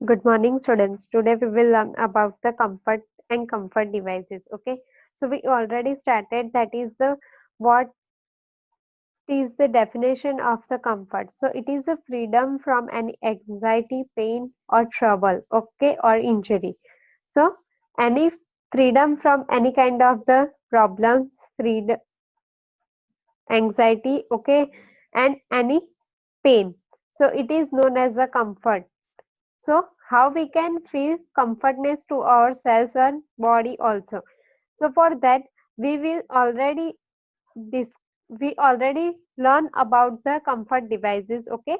Good morning, students. Today we will learn about the comfort and comfort devices. Okay, so we already started. That is the what is the definition of the comfort. So it is a freedom from any anxiety, pain, or trouble. Okay, or injury. So any freedom from any kind of the problems, freedom, anxiety. Okay, and any pain. So it is known as a comfort. So how we can feel comfortness to ourselves and body also. So for that we will already this we already learn about the comfort devices. Okay.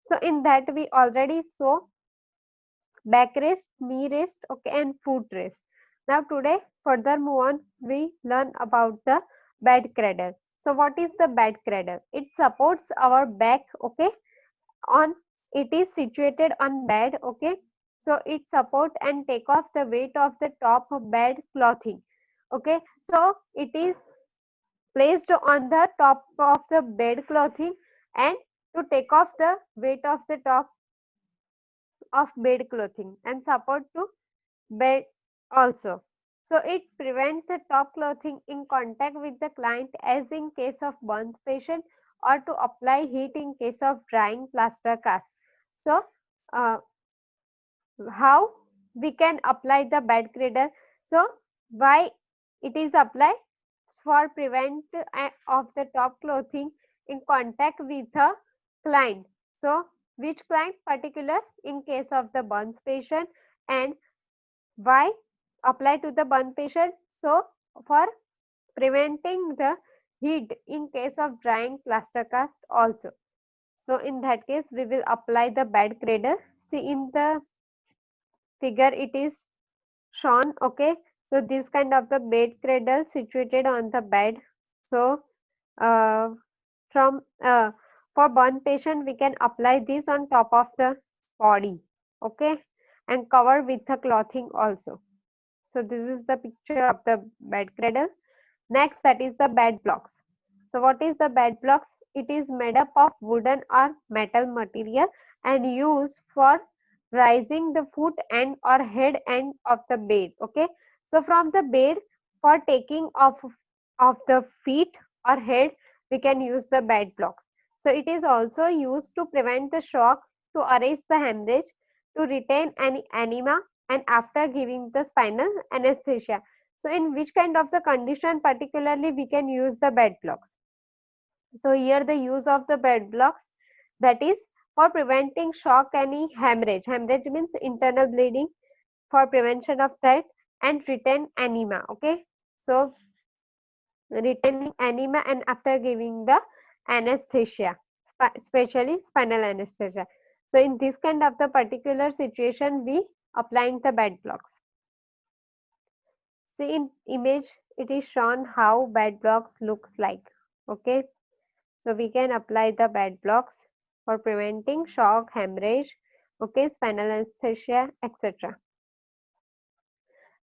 So in that we already saw back rest, knee rest, okay, and foot rest. Now today further move on, we learn about the bed cradle. So what is the bed cradle? It supports our back, okay, on it is situated on bed, okay, so it support and take off the weight of the top of bed clothing, okay, so it is placed on the top of the bed clothing and to take off the weight of the top of bed clothing and support to bed also. So it prevents the top clothing in contact with the client as in case of burns patient or to apply heat in case of drying plaster cast. So uh, how we can apply the bed cradle? So why it is applied? For prevent of the top clothing in contact with a client. So which client particular in case of the burns patient, and why apply to the burn patient? So for preventing the heat in case of drying plaster cast also. So in that case we will apply the bed cradle. See in the figure it is shown, okay. So this kind of the bed cradle situated on the bed. So uh, from for burn patient we can apply this on top of the body, okay, and cover with the clothing also. So this is the picture of the bed cradle. Next, that is the bed blocks. So what is the bed blocks? It is made up of wooden or metal material and used for raising the foot end or head end of the bed. Okay. So from the bed for taking of the feet or head, we can use the bed blocks. So it is also used to prevent the shock, to arrest the hemorrhage, to retain any anema, and after giving the spinal anesthesia. So in which kind of the condition particularly we can use the bed blocks? So here the use of the bed blocks, that is for preventing shock any hemorrhage. Hemorrhage means internal bleeding, for prevention of that, and retain anema. Okay. So retaining anema and after giving the anesthesia, especially spinal anesthesia. So in this kind of the particular situation we applying the bed blocks. See in image it is shown how bed blocks looks like. Okay, so we can apply the bed blocks for preventing shock, hemorrhage, okay, spinal anesthesia, etc.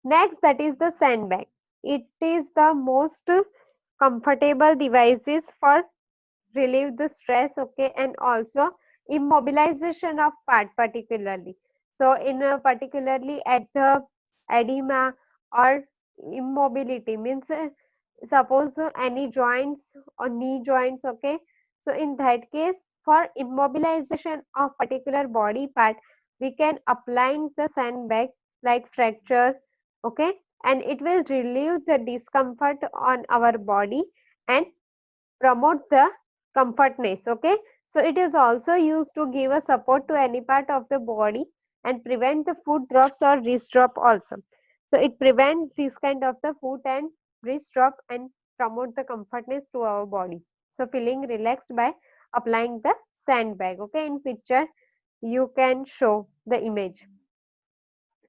Next, that is the sandbag. It is the most comfortable devices for relieve the stress, okay, and also immobilization of part particularly. So in particularly at the edema or immobility means suppose any joints or knee joints, okay. So in that case for immobilization of particular body part we can applying the sandbag like fracture, okay, and it will relieve the discomfort on our body and promote the comfortness, okay. So it is also used to give a support to any part of the body and prevent the foot drops or wrist drop also. So it prevents this kind of the foot and wrist drop and promote the comfortness to our body. So feeling relaxed by applying the sandbag, okay. In picture you can show the image.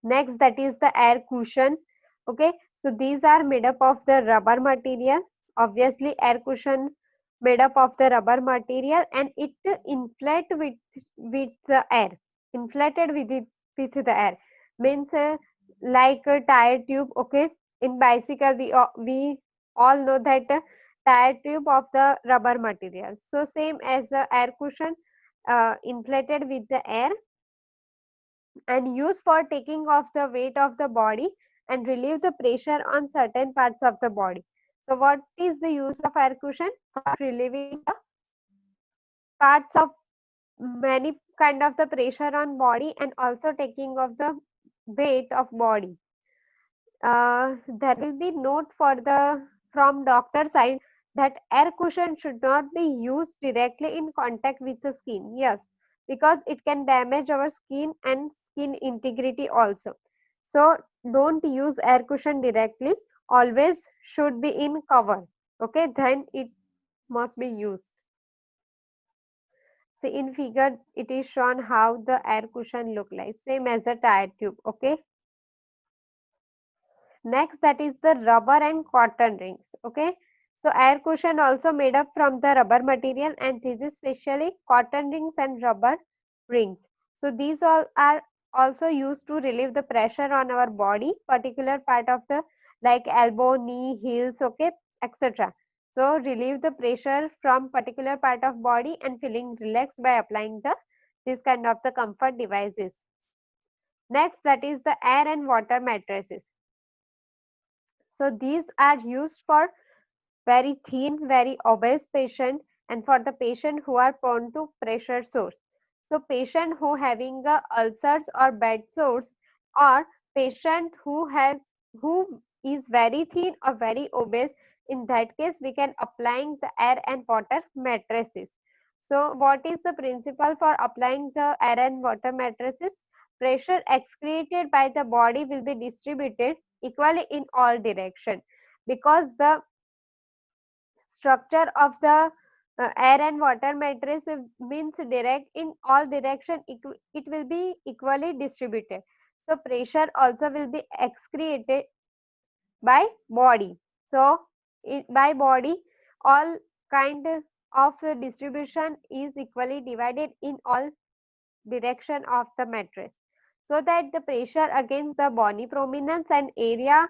Next, that is the air cushion, okay. So these are made up of the rubber material. Obviously air cushion made up of the rubber material and it inflate with the air, inflated with it with the air means like a tire tube, okay. In bicycle we all know that tire tube of the rubber material. So same as the air cushion inflated with the air and used for taking off the weight of the body and relieve the pressure on certain parts of the body. So what is the use of air cushion? For relieving the parts of many kind of the pressure on body and also taking of the weight of body. There will be note for the from doctor side that air cushion should not be used directly in contact with the skin. Yes, because it can damage our skin and skin integrity also. So don't use air cushion directly. Always should be in cover. Okay, then it must be used. See in figure it is shown how the air cushion look like, same as a tire tube. Okay. Next, that is the rubber and cotton rings. Okay, so air cushion also made up from the rubber material, and this is specially cotton rings and rubber rings. So these all are also used to relieve the pressure on our body, particular part of the like elbow, knee, heels, okay, etc. So relieve the pressure from particular part of body and feeling relaxed by applying the this kind of the comfort devices. Next, that is the air and water mattresses. So these are used for very thin, very obese patient and for the patient who are prone to pressure sores. So patient who having ulcers or bed sores or patient who is very thin or very obese, in that case we can applying the air and water mattresses. So what is the principle for applying the air and water mattresses? Pressure excreted by the body will be distributed equally in all direction because the structure of the air and water mattress means direct in all direction, it will be equally distributed. So pressure also will be excreted by body. So by body all kind of distribution is equally divided in all direction of the mattress, so that the pressure against the bony prominence and area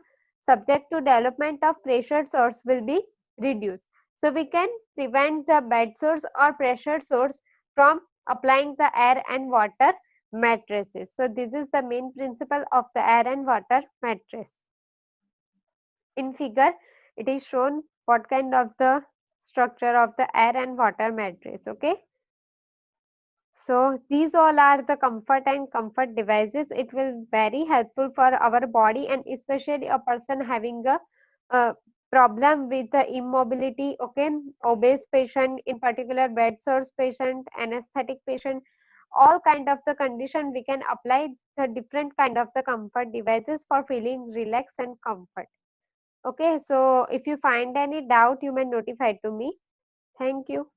subject to development of pressure source will be reduced. So we can prevent the bed sores or pressure sores from applying the air and water mattresses. So this is the main principle of the air and water mattress. In figure it is shown what kind of the structure of the air and water mattress. Okay. So these all are the comfort and comfort devices. It will very helpful for our body and especially a person having a problem with the immobility, okay, obese patient, in particular bed sores patient, anesthetic patient, all kind of the condition we can apply the different kind of the comfort devices for feeling relaxed and comfort. Okay, so if you find any doubt, you may notify to me. Thank you.